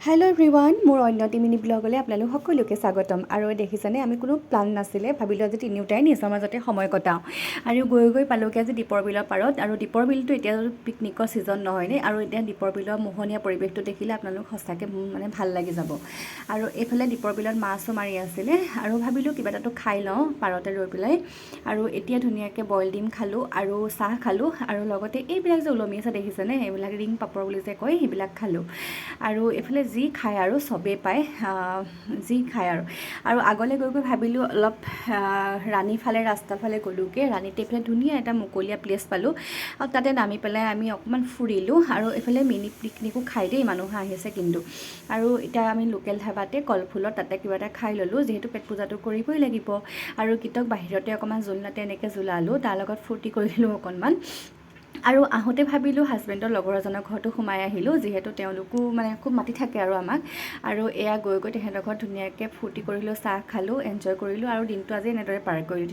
Hello' everyone, মোৰ অন্য mini ব্লগলৈ আপোনালোক সকলোকে স্বাগতম। আৰু দেখিছেনে, আমি কোনো প্লান নাছিলে, ভাবিলোঁ আজি তিনিওটাই নিজৰ মাজতে সময় কটাওঁ। আৰু গৈ পালোঁগৈ আজি দীপৰ বিলৰ পাৰত। আৰু দীপৰ বিলটো এতিয়া পিকনিকৰ ছিজন নহয়নে, আৰু এতিয়া দীপৰ বিলৰ মোহনীয়া পৰিৱেশটো দেখিলে আপোনালোক সঁচাকৈ মানে ভাল লাগি যাব। আৰু এইফালে দীপৰ বিলত মাছো মাৰি আছিলে, আৰু ভাবিলোঁ কিবা এটাতো খাই লওঁ পাৰতে ৰৈ পেলাই। আৰু এতিয়া ধুনীয়াকৈ বইল ডিম খালোঁ আৰু চাহ খালোঁ, আৰু লগতে এইবিলাক যে ওলমি আছে দেখিছেনে, এইবিলাক ৰিং পাপৰ বুলি যে কয়, সেইবিলাক খালোঁ। আৰু এইফালে যি খায় আৰু চবেই পায়, যি খায় আৰু আগলৈ গৈ ভাবিলোঁ অলপ ৰাণী ফালে ৰাস্তাৰ ফালে গ'লোঁগৈ। ৰাণীতে এইফালে ধুনীয়া এটা মুকলীয়া প্লেচ পালোঁ, আৰু তাতে নামি পেলাই আমি অকণমান ফুৰিলোঁ। আৰু এইফালে মিনি পিকনিকো খাই দেই, মানুহ আহিছে কিন্তু। আৰু এতিয়া আমি লোকেল ধাবাতে কলফুলত তাতে কিবা এটা খাই ল'লোঁ, যিহেতু পেট পূজাটো কৰিবই লাগিব। আৰু গীতক বাহিৰতে অকণমান জোলনাতে এনেকৈ জোলালোঁ, তাৰ লগত ফূৰ্তি কৰিলোঁ অকণমান। আৰু আহোঁতে ভাবিলোঁ হাজবেণ্ডৰ লগৰ এজনৰ ঘৰতো সোমাই আহিলোঁ, যিহেতু তেওঁলোকো মানে খুব মাতি থাকে আৰু আমাক। আৰু এয়া গৈ তেহেঁতৰ ঘৰত ধুনীয়াকৈ ফূৰ্তি কৰিলোঁ, চাহ খালোঁ, এনজয় কৰিলোঁ, আৰু দিনটো আজি এনেদৰে পাৰ কৰিলোঁ।